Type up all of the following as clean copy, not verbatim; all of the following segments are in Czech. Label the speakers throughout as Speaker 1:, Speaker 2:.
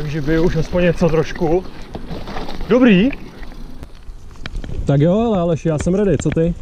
Speaker 1: Takže by už aspoň něco trošku. Dobrý. Tak jo, ale Aleši, já jsem ready, co ty?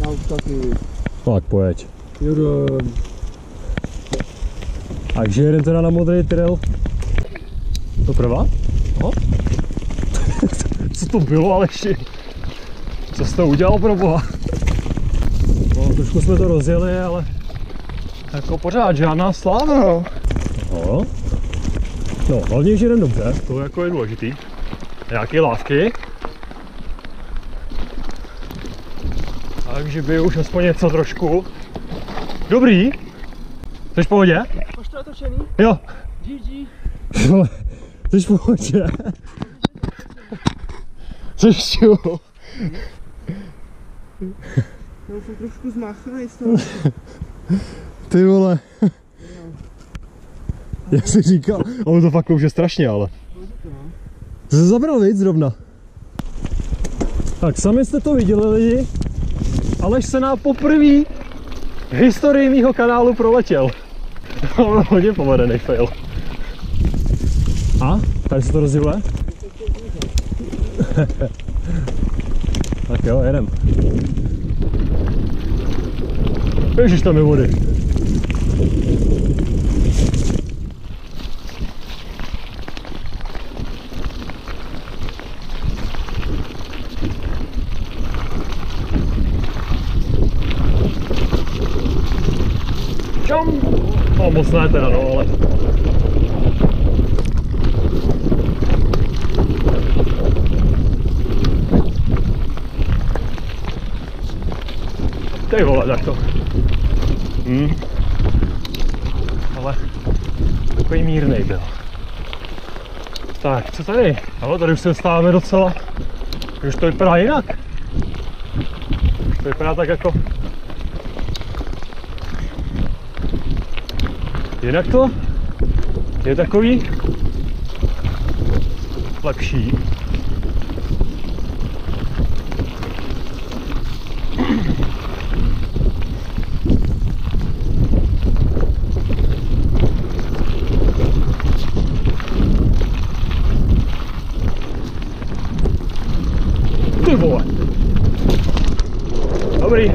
Speaker 2: Já už taky.
Speaker 1: Tak pojď.
Speaker 2: Jedem.
Speaker 1: Takže jedem teda na modrý trail. To prvá? No. Co to bylo, Aleši? Co jsi to udělal pro boha? No, trošku jsme to rozjeli, ale jako pořád žádná sláva, no. No. No, hlavně, že jdem dobře, to jako je důležitý. Nějaké lávky. Takže by už aspoň něco trošku. Dobrý. Jsi v pohodě?
Speaker 2: Máš to natočený?
Speaker 1: Jo.
Speaker 2: GG.
Speaker 1: Jsi v pohodě? Jsi čuho?
Speaker 2: Já jsem trošku zmáchanej z toho.
Speaker 1: Ty vole. Já si říkal, ono to fakt kouže strašně, ale. Jsi se zabral, víc zrovna. Tak sami jste to viděli, lidi. Aleš se nám poprvé v historii mýho kanálu proletěl. To byl hodně povedený fail. A? Tady se to rozděluje? Tak jo, jedem. Ježiš, tam je vody. Čom? No moc ne teda, no ale... Ty vole, tak to. Ale takový mírnej byl. Tak, co tady? No, tady už se dostáváme docela. Už to vypadá jinak. Už to vypadá tak jako... Jinak to je takový lepší. Ty vole. Dobrý.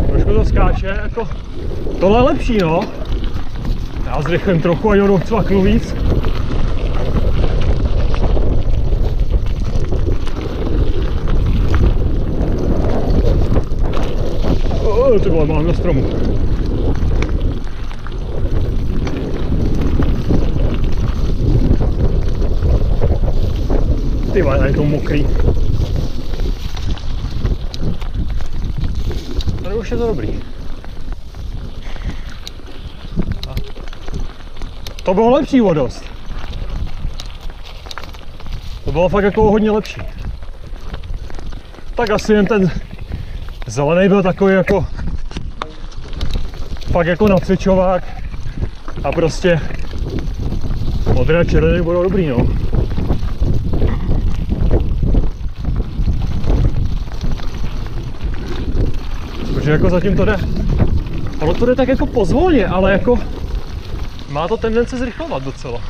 Speaker 1: Trošku to skáče, jako tohle je lepší, no. Já zrychlím trochu, ať ho cvaknu víc. Ty vole, mám na stromu. Ty vole, tady je to mokrý. Tady už je to dobrý. To bylo lepší o dost. To bylo fakt jako hodně lepší. Tak asi jen ten zelený byl takový jako fakt jako nacvičovák a prostě modrý a červený budou dobrý, no. Protože jako zatím to jde. Ono to jde tak jako pozvolně, ale jako má to tendence zrychlovat docela.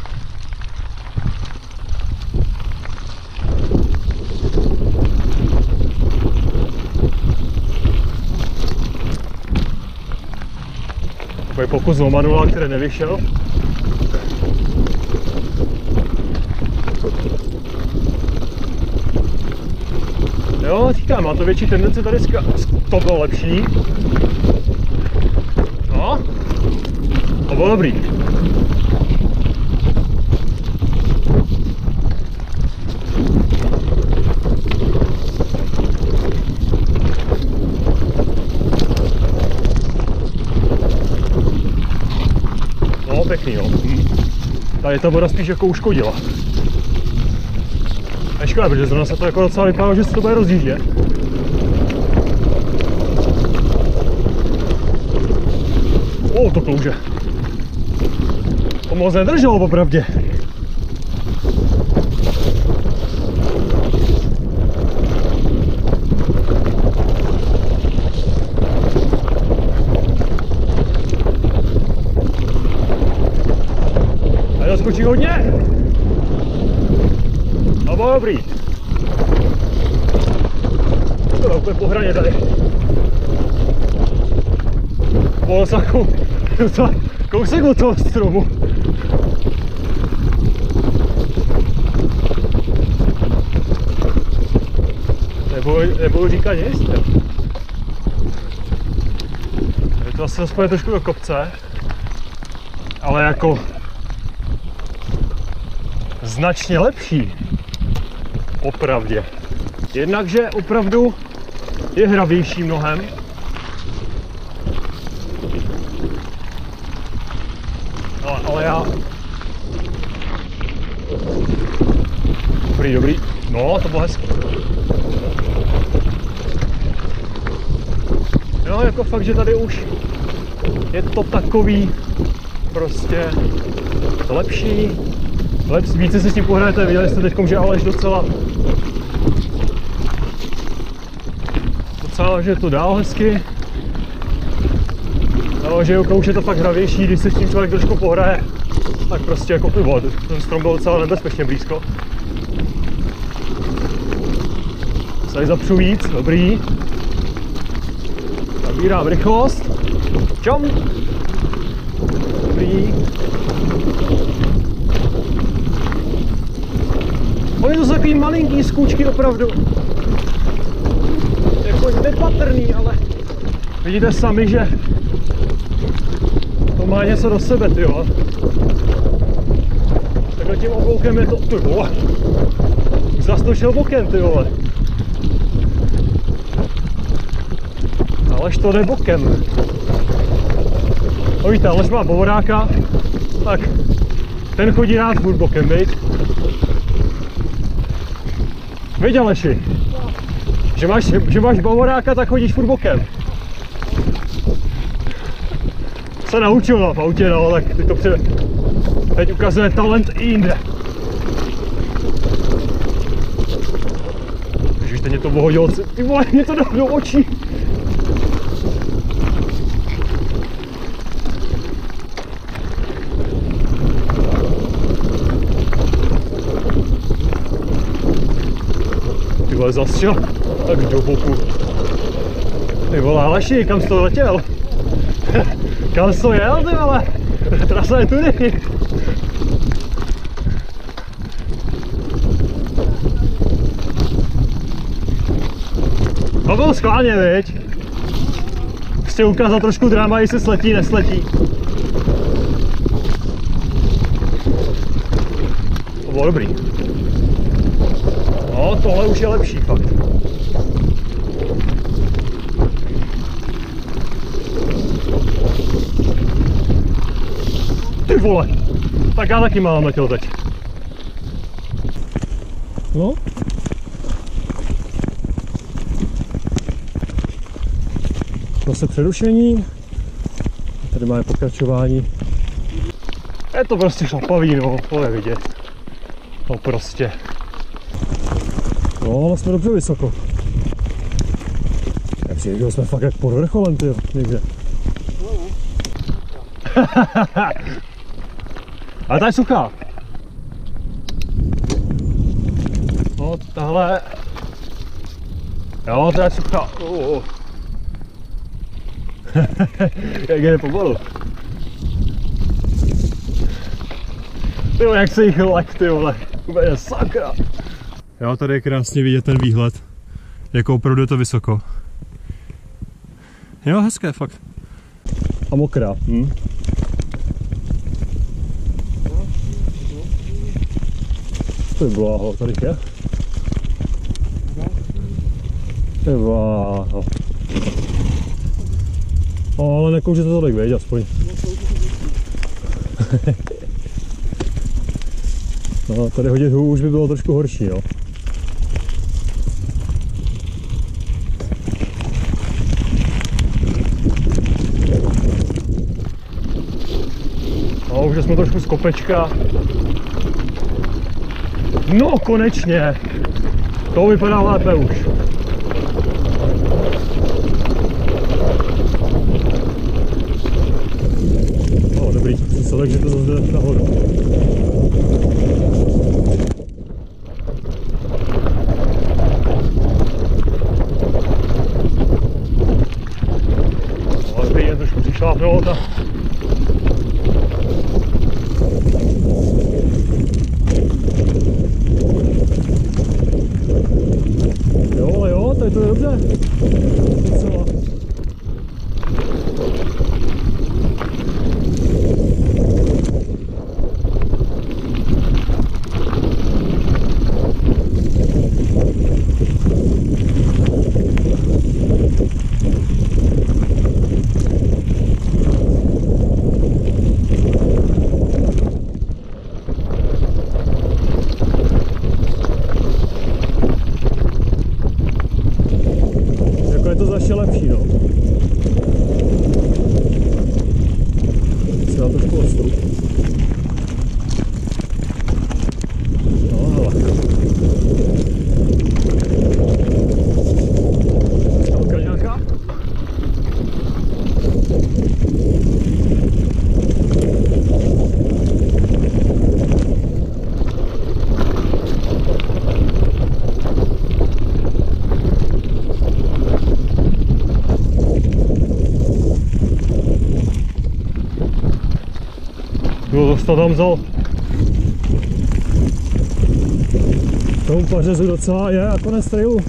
Speaker 1: Takový pokus o manuál, který nevyšel. Jo, říkám, má to větší tendence tady to bylo lepší. No, to bylo dobrý. No, pěkný, jo. Tady ta voda spíš jako uškodila. A škoda, protože zrovna se to jako docela vypadalo, že se to bude rozjíždět. To klouže. To moc nedrželo popravdě. skočí hodně. To bylo dobrý. To je úplně po hraně tady. Bylo kousek od toho stromu. Nebudu říkat nic. Je to asi aspoň trošku do kopce, ale jako značně lepší. Opravdě. Jednakže opravdu je hravější mnohem. Ale já... Dobrý. No, to bylo hezky. No, jako fakt, že tady už je to takový prostě lepší. Více si s tím pohrajete, viděli jste teďkom, že Aleš docela, že to dál hezky. No, že už je to fakt hravější, když se s tím člověk trošku pohraje, tak prostě jako pivo, ten strom byl docela nebezpečně blízko. Tady zapřu víc, dobrý. Nabírám rychlost. Čom. Dobrý. Oni to jsou takový malinký skůčky opravdu. Jako nepatrný, ale vidíte sami, že to má něco do sebe, tyjo. Takhle tím obloukem je to, ty vole. Zas to šel bokem, ty vole. Aleš to jde bokem. No víte, Aleš má bovoráka, tak ten chodí rád furt bokem, viď? Viď, Aleši? Že máš bavoráka, tak chodíš furt bokem. Se naučil v autě, no, tak teď ukazuje talent i jinde. Ježiš, teď mě to pohodilo, ty vole, mě to do očí. Ty vole, zastřel, tak do boku. Ty vole, Aleši, kam jsi to letěl? Kam jsi to jel, ty vole? Trasa je tudy. To bylo schválně, viď? Chci ukázat trošku drama, jestli sletí, nesletí. To bylo dobrý. No, tohle už je lepší fakt. Ty vole! Tak já taky mám letěl teď. No. Zase přerušení. Tady máme pokračování. Je to prostě šlapavý, no, to je vidět. No prostě. No, ale jsme dobře vysoko. Já přijde, že jsme fakt jak pod vrcholem, tyjo, někde. Ale ta je suchá. No, tahle. Jo, ta je suchá. Jak jde pomalu. Tyjo, jak se jich lek, ty vole. Úplně sakra. Jo, tady je krásně vidět ten výhled. Jako opravdu je to vysoko. Jo, hezké fakt. A mokrá. To je bláho, tady je. To je bláho. No, ale nekouže to tolik, veď, aspoň. No, tady hodit hůl už by bylo trošku horší, jo. No, už jsme trošku z kopečka. No, konečně! To vypadá lépe už. No, dobrý, jsem se tak, že to zase jde nahoru. Ale teď jen trošku přišlápnout a jo, ale jo, to je dobře. Docela. Jako je to zase lepší, no. Si dám trošku odstup. No, hele. Skalka nějaká? Jo, to tam vzal. Tomu pařezu docela je a konec trailu.